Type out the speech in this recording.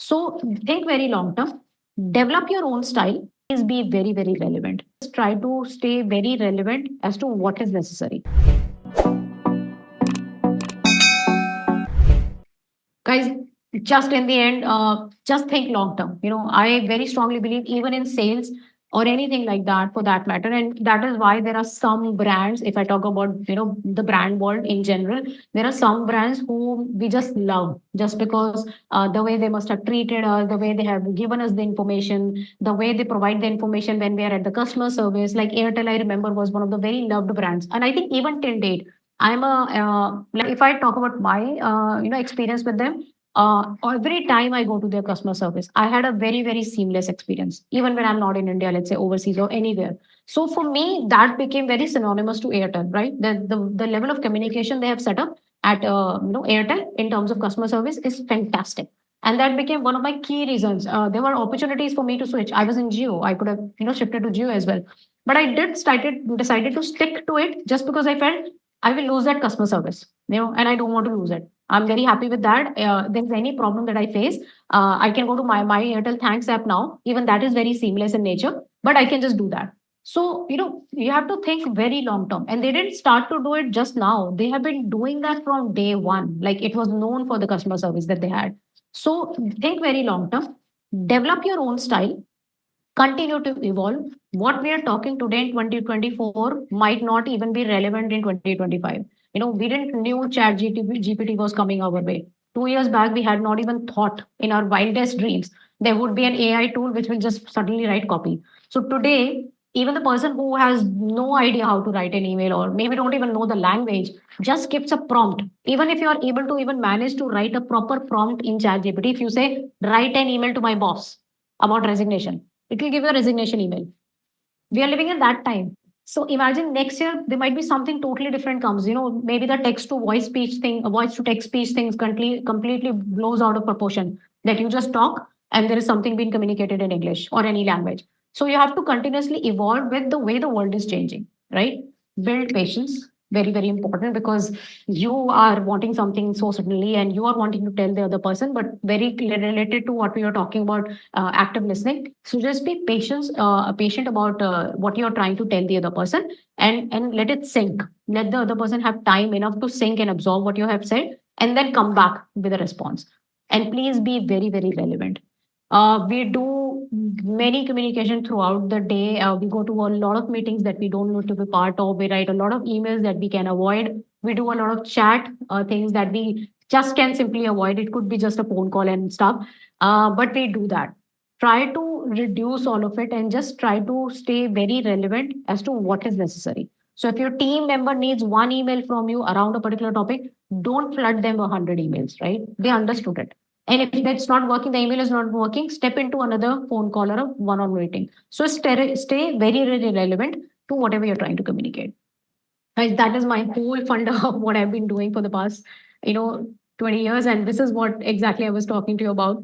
So think very long term, develop your own style, is be very, very relevant. Just try to stay very relevant as to what is necessary. Guys, just in the end, just think long term. I very strongly believe even in sales or anything like that for that matter, and that is why there are some brands, if I talk about the brand world in general, there are some brands who we just love just because the way they must have treated us, the way they have given us the information, the way they provide the information when we are at the customer service. Like Airtel, I remember, was one of the very loved brands, and I think even till date I'm a like if I talk about my experience with them, every time I go to their customer service, I had a very, very seamless experience, even when I'm not in India, let's say overseas or anywhere. So for me, that became very synonymous to Airtel, right? The level of communication they have set up at Airtel in terms of customer service is fantastic. And that became one of my key reasons. There were opportunities for me to switch. I was in Jio. I could have shifted to Jio as well. But I decided to stick to it just because I felt I will lose that customer service, and I don't want to lose it. I'm very happy with that. There's any problem that I face, I can go to my Airtel Thanks app now. Even that is very seamless in nature, but I can just do that. So you have to think very long term, and they didn't start to do it just now. They have been doing that from day one. Like it was known for the customer service that they had. So think very long term, develop your own style, continue to evolve. What we are talking today in 2024 might not even be relevant in 2025. We didn't knew chat GPT was coming our way. 2 years back, we had not even thought in our wildest dreams there would be an AI tool which will just suddenly write copy. So today, even the person who has no idea how to write an email or maybe don't even know the language just gives a prompt. Even if you are able to even manage to write a proper prompt in chat GPT, if you say, write an email to my boss about resignation, it will give you a resignation email. We are living in that time. So imagine next year there might be something totally different comes. Maybe the text to voice speech thing, voice to text speech things completely blows out of proportion. That you just talk and there is something being communicated in English or any language. So you have to continuously evolve with the way the world is changing, right? Build patience, very, very important, because you are wanting something so suddenly and you are wanting to tell the other person, but very related to what we are talking about, active listening. So just be patient about what you're trying to tell the other person, and let it sink. Let the other person have time enough to sink and absorb what you have said, and then come back with a response. And please be very, very relevant. We do many communication throughout the day. We go to a lot of meetings that we don't need to be part of. We write a lot of emails that we can avoid. We do a lot of chat things that we just can simply avoid. It could be just a phone call and stuff, but we do that. Try to reduce all of it and just try to stay very relevant as to what is necessary. So if your team member needs one email from you around a particular topic, don't flood them 100 emails, right? They understood it. And if that's not working, the email is not working, step into another phone call or a one-on meeting. So stay very, very relevant to whatever you're trying to communicate. Guys, that is my whole funda of what I've been doing for the past, 20 years. And this is what exactly I was talking to you about.